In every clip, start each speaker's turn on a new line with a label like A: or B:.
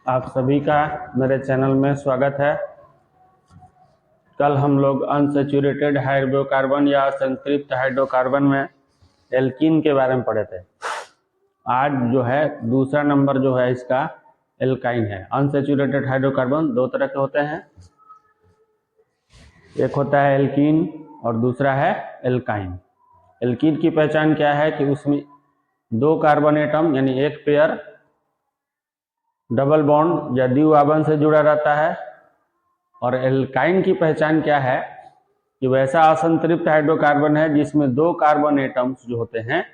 A: आप सभी का मेरे चैनल में स्वागत है। कल हम लोग अनसैचुरेटेड हाइड्रोकार्बन या संतृप्त हाइड्रोकार्बन में एल्कीन के बारे में पढ़े थे। आज जो है दूसरा नंबर जो है इसका एल्काइन है। अनसैचुरेटेड हाइड्रोकार्बन दो तरह के होते हैं, एक होता है एल्कीन और दूसरा है एल्काइन। एल्कीन की पहचान क्या है कि उसमें दो कार्बन एटम यानी एक पेयर डबल बॉन्ड या द्विआवन से जुड़ा रहता है। और एल्काइन की पहचान क्या है कि वैसा असंतृप्त हाइड्रोकार्बन है जिसमें दो कार्बन एटम्स जो होते हैं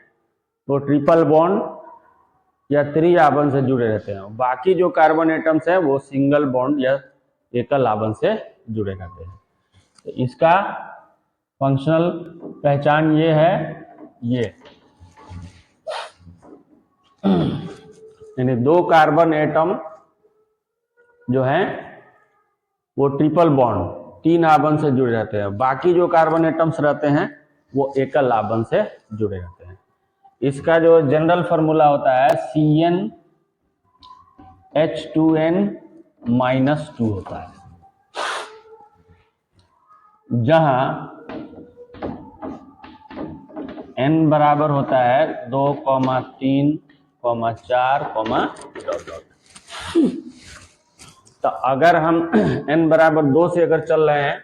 A: वो ट्रिपल बॉन्ड या त्रिआवन से जुड़े रहते हैं। बाकी जो कार्बन एटम्स है वो सिंगल बॉन्ड या एकल आवन से जुड़े रहते हैं। तो इसका फंक्शनल पहचान ये है, ये यानी दो कार्बन एटम जो है वो ट्रिपल बॉन्ड तीन आवन से जुड़े रहते हैं, बाकी जो कार्बन एटम्स रहते हैं वो एकल आवन से जुड़े रहते हैं। इसका जो जनरल फार्मूला होता है CnH2n-2 होता है, जहां n बराबर होता है 2, 3, 4, ... तो अगर हम n बराबर 2 से अगर चल रहे हैं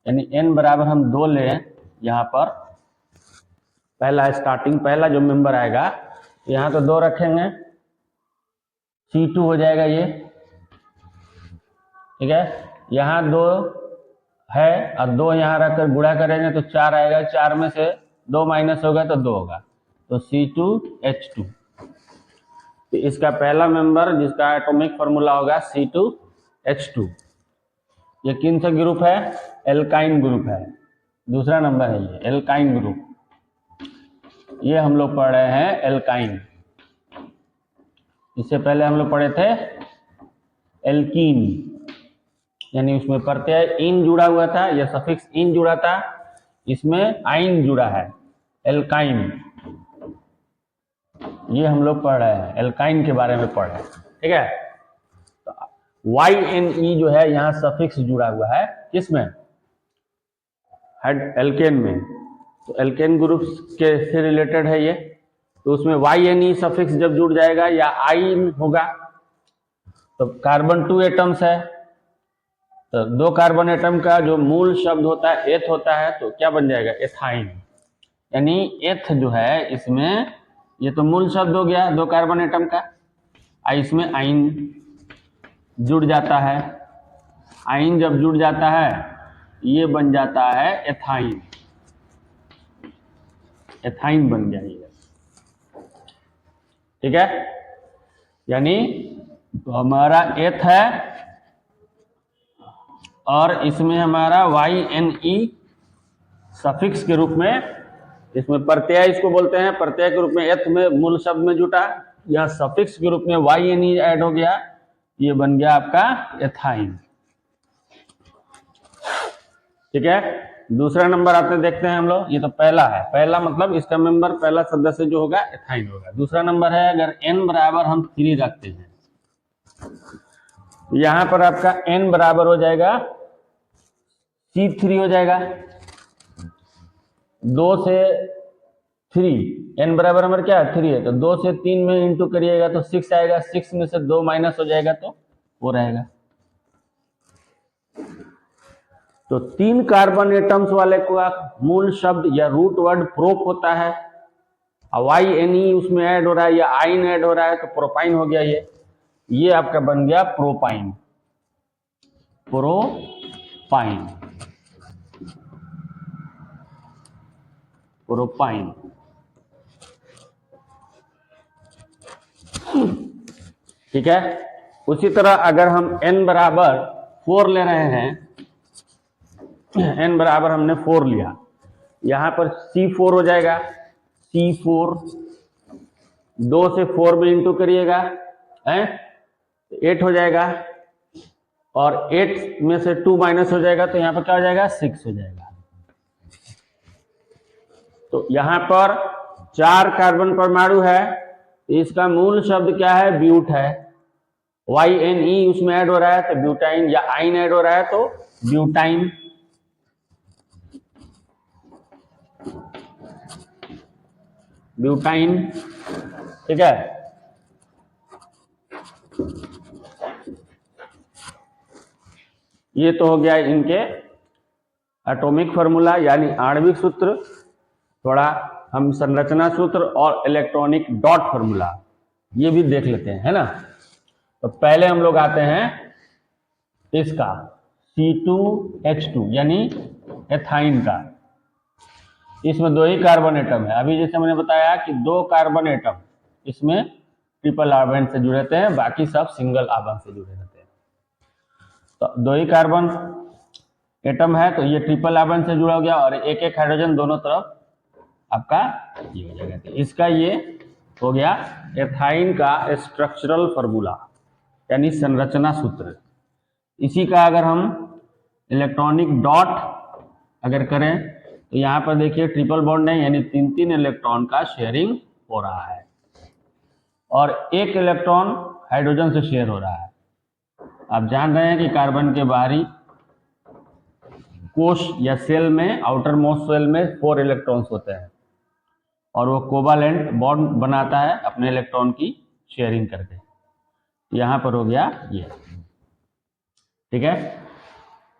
A: यानी n बराबर हम 2 लें, यहाँ पर पहला स्टार्टिंग पहला जो मेंबर आएगा यहाँ तो 2 रखेंगे, C2 हो जाएगा ये, ठीक है। यहाँ 2 है और 2 यहाँ रखकर गुणा करेंगे तो 4 आएगा, 4 में से 2 माइनस होगा तो 2 होगा, तो C2H2। तो इसका पहला मेंबर जिसका एटॉमिक फार्मूला होगा C2H2। ये किन सा ग्रुप है? एल्काइन ग्रुप है। दूसरा नंबर है ये एल्काइन ग्रुप, ये हम लोग पढ़ रहे हैं एल्काइन। इससे पहले हम लोग पढ़े थे एल्कीन, यानी उसमें प्रत्यय इन जुड़ा हुआ था या सफिक्स इन जुड़ा था, इसमें आइन जुड़ा है, एल्काइन। ये हम लोग पढ़ रहे हैं, एल्काइन के बारे में पढ़ रहे हैं, ठीक है। तो YNE जो है यहाँ सफिक्स जुड़ा हुआ है, किसमें? एल्केन में। तो एल्केन ग्रुप के से रिलेटेड है ये, तो उसमें YNE सफिक्स जब जुड़ जाएगा या आइन होगा तो कार्बन 2 एटम्स है, तो 2 कार्बन एटम का जो मूल शब्द होता है एथ होता है, तो क्या बन जाएगा? एथाइन। यानी एथ जो है इसमें ये तो मूल शब्द हो गया 2 कार्बन एटम का, इसमें आइन जुड़ जाता है। आइन जब जुड़ जाता है ये बन जाता है एथाइन, एथाइन बन जाएगा, ठीक है। यानी तो हमारा एथ है और इसमें हमारा YNE सफिक्स के रूप में, इसमें प्रत्यय इसको बोलते हैं, प्रत्यय के रूप में एथ में मूल शब्द में जुटा, यह सफिक्स के रूप में YNE ऐड हो गया, ये बन गया आपका एथाइन, ठीक है। दूसरा नंबर आते देखते हैं हम लोग, ये तो पहला है, पहला मतलब इसका मेंबर पहला सदस्य जो होगा एथाइन होगा। दूसरा नंबर है अगर n बराबर हम 3 रखते हैं, यहां पर आपका n बराबर हो जाएगा C3 हो जाएगा, 2 से 3, n बराबर हमारे क्या है 3 है, तो 2 से 3 में इंटू करिएगा तो 6 आएगा, 6 में से 2 माइनस हो जाएगा तो 4 रहेगा। तो 3 कार्बन एटम्स वाले को मूल शब्द या रूट वर्ड प्रोप होता है, YNE उसमें ऐड हो रहा है या आइन ऐड हो रहा है तो प्रोपाइन हो गया, ये आपका बन गया प्रोपाइन, प्रोपाइन, प्रोपाइन, ठीक है। उसी तरह अगर हम n बराबर 4 ले रहे हैं, n बराबर हमने 4 लिया, यहां पर C4 हो जाएगा, C4 2 से 4 में इंटू करिएगा है 8 हो जाएगा, और 8 में से 2 माइनस हो जाएगा तो यहां पर क्या हो जाएगा 6 हो जाएगा। तो यहां पर 4 कार्बन परमाणु है, इसका मूल शब्द क्या है? ब्यूट है, YNE उसमें ऐड हो रहा है तो ब्यूटाइन, या आइन ऐड हो रहा है तो ब्यूटाइन। ब्यूटाइन, ठीक है। ये तो हो गया इनके एटॉमिक फार्मूला यानी आणविक सूत्र। थोड़ा हम संरचना सूत्र और इलेक्ट्रॉनिक डॉट फार्मूला ये भी देख लेते हैं, है ना। तो पहले हम लोग आते हैं इसका C2H2 यानी एथाइन का। इसमें 2 ही कार्बन एटम है। अभी जैसे मैंने बताया कि 2 कार्बन एटम इसमें ट्रिपल R बॉन्ड से जुड़े रहते हैं, बाकी सब सिंगल R बॉन्ड से जुड़े रहते हैं। तो 2 ही कार्बन एटम है तो ये ट्रिपल R बॉन्ड से जुड़ा हो गया, और एक एक हाइड्रोजन दोनों तरफ आपका ये हो जाएगा। तो इसका ये हो गया एथाइन का स्ट्रक्चरल फार्मूला यानी संरचना सूत्र। इसी का अगर हम इलेक्ट्रॉनिक डॉट अगर करें तो यहाँ पर देखिए ट्रिपल बॉन्ड है यानी 3 इलेक्ट्रॉन का शेयरिंग हो रहा है, और 1 इलेक्ट्रॉन हाइड्रोजन से शेयर हो रहा है। आप जान रहे हैं कि कार्बन के बाहरी कोश या सेल में, आउटर मोस्ट सेल में 4 इलेक्ट्रॉन्स होते हैं, और वो कोवालेंट बॉन्ड बनाता है अपने इलेक्ट्रॉन की शेयरिंग करके। यहाँ पर हो गया ये, ठीक है।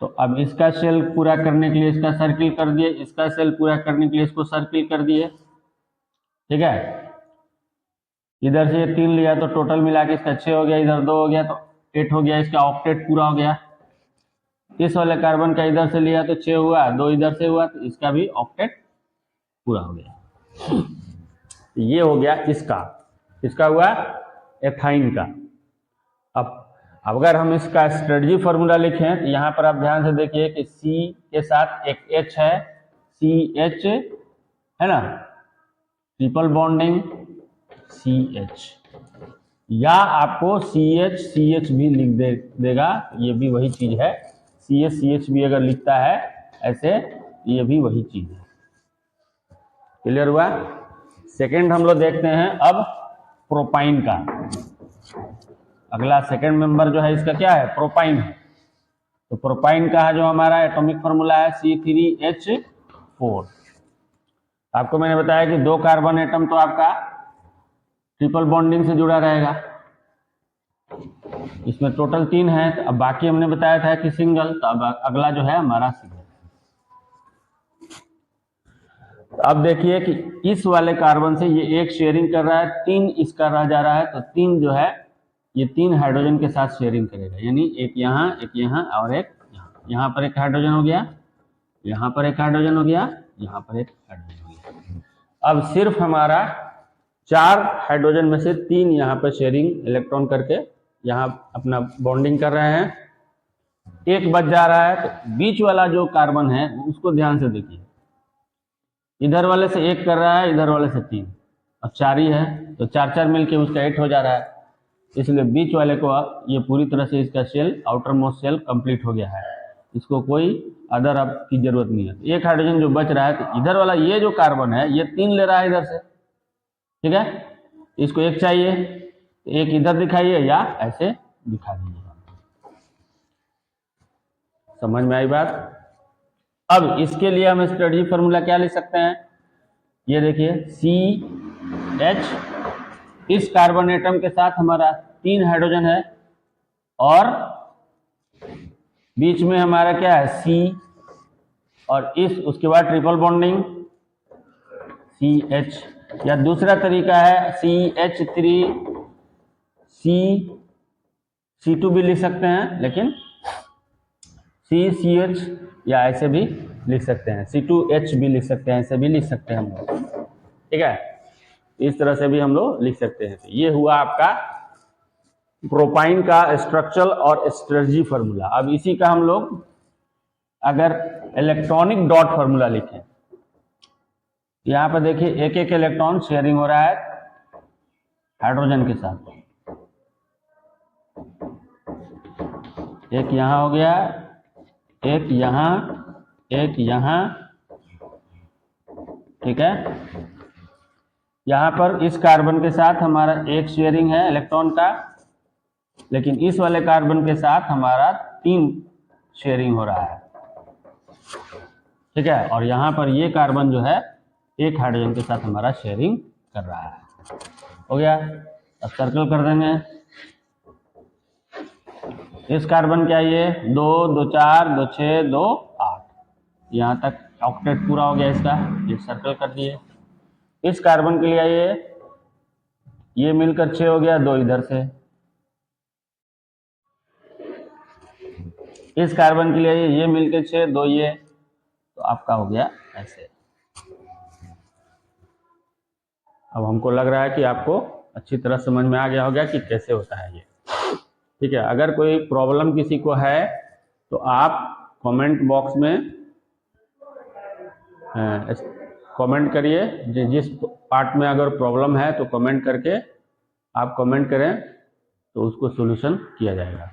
A: तो अब इसका सेल पूरा करने के लिए इसका सर्किल कर दिए, इसका सेल पूरा करने के लिए इसको सर्किल कर दिए, ठीक है। इधर से ये 3 लिया तो टोटल मिला के इसका 6 हो गया, इधर 2 हो गया तो 8 हो गया, इसका ऑक्टेट पूरा हो गया। इस वाले कार्बन का इधर से लिया तो 6 हुआ, 2 इधर से हुआ तो इसका भी ऑक्टेट पूरा हो गया। ये हो गया इसका हुआ एथाइन का। अब अगर हम इसका स्ट्रेटजी फार्मूला लिखें तो यहाँ पर आप ध्यान से देखिए कि C के साथ एक H है, CH है ना, ट्रिपल बॉन्डिंग CH, या आपको CH भी लिख देगा, ये भी वही चीज है। CH भी अगर लिखता है ऐसे, ये भी वही चीज है। क्लियर हुआ। सेकेंड हम लोग देखते हैं अब प्रोपाइन का। अगला सेकेंड मेंबर जो है इसका क्या है, प्रोपाइन है। तो प्रोपाइन का जो हमारा एटॉमिक फार्मूला है C3H4। आपको मैंने बताया कि 2 कार्बन एटम तो आपका ट्रिपल बॉन्डिंग से जुड़ा रहेगा, इसमें टोटल 3 है। तो अब बाकी हमने बताया था कि सिंगल, तो अब अगला जो है हमारा सिंगल। तो अब देखिए कि इस वाले कार्बन से ये एक शेयरिंग कर रहा है, 3 इसका रह जा रहा है, तो 3 जो है ये 3 हाइड्रोजन के साथ शेयरिंग करेगा, यानी एक यहाँ और एक यहाँ। यहाँ पर एक हाइड्रोजन हो गया, यहाँ पर एक हाइड्रोजन हो गया, यहाँ पर एक हाइड्रोजन हो गया। अब सिर्फ हमारा 4 हाइड्रोजन में से 3 यहाँ पर शेयरिंग इलेक्ट्रॉन करके यहाँ अपना बॉन्डिंग कर रहे हैं, एक बच जा रहा है। तो बीच वाला जो कार्बन है उसको ध्यान से देखिए, इधर वाले से 1 कर रहा है, इधर वाले से 3, अब 4 ही है तो 4 मिलके उसका 8 हो जा रहा है। इसलिए बीच वाले को ये पूरी तरह से इसका cell, outermost cell complete हो गया है, इसको कोई अदर अब की जरूरत नहीं है। एक हाइड्रोजन जो बच रहा है तो इधर वाला ये जो कार्बन है ये 3 ले रहा है इधर से, ठीक है। इसको 1 चाहिए, एक इधर दिखाइए या ऐसे दिखा दीजिए। समझ में आई बात। अब इसके लिए हम स्ट्रेटजी फार्मूला क्या लिख सकते हैं, ये देखिए CH, इस कार्बन एटम के साथ हमारा 3 हाइड्रोजन है, और बीच में हमारा क्या है C, और उसके बाद ट्रिपल बॉन्डिंग CH, या दूसरा तरीका है CH3 C2 भी लिख सकते हैं, लेकिन CH या ऐसे भी लिख सकते हैं, C2H भी लिख सकते हैं, ऐसे भी लिख सकते हैं हम लोग, ठीक है। इस तरह से भी हम लोग लिख सकते हैं। ये हुआ आपका प्रोपाइन का स्ट्रक्चरल और स्ट्रेटजी फार्मूला। अब इसी का हम लोग अगर इलेक्ट्रॉनिक डॉट फार्मूला लिखें, यहाँ पर देखिए एक एक इलेक्ट्रॉन शेयरिंग हो रहा है हाइड्रोजन के साथ, एक यहाँ हो गया, एक यहाँ, एक यहाँ, ठीक है। यहाँ पर इस कार्बन के साथ हमारा एक शेयरिंग है इलेक्ट्रॉन का, लेकिन इस वाले कार्बन के साथ हमारा 3 शेयरिंग हो रहा है, ठीक है। और यहाँ पर ये कार्बन जो है एक हाइड्रोजन के साथ हमारा शेयरिंग कर रहा है। हो गया। अब सर्कल कर देंगे। इस कार्बन क्या ये 2 2 4 2 6 2 8, यहाँ तक ऑक्टेट पूरा हो गया इसका, ये सर्कल कर दिए। इस कार्बन के लिए ये मिलकर 6 हो गया, 2 इधर से। इस कार्बन के लिए ये मिलकर 6, 2 ये, तो आपका हो गया ऐसे। अब हमको लग रहा है कि आपको अच्छी तरह समझ में आ गया होगा कि कैसे होता है ये, ठीक है। अगर कोई प्रॉब्लम किसी को है तो आप कमेंट बॉक्स में कमेंट करिए। जिस पार्ट में अगर प्रॉब्लम है तो कमेंट करके आप कमेंट करें तो उसको सॉल्यूशन किया जाएगा।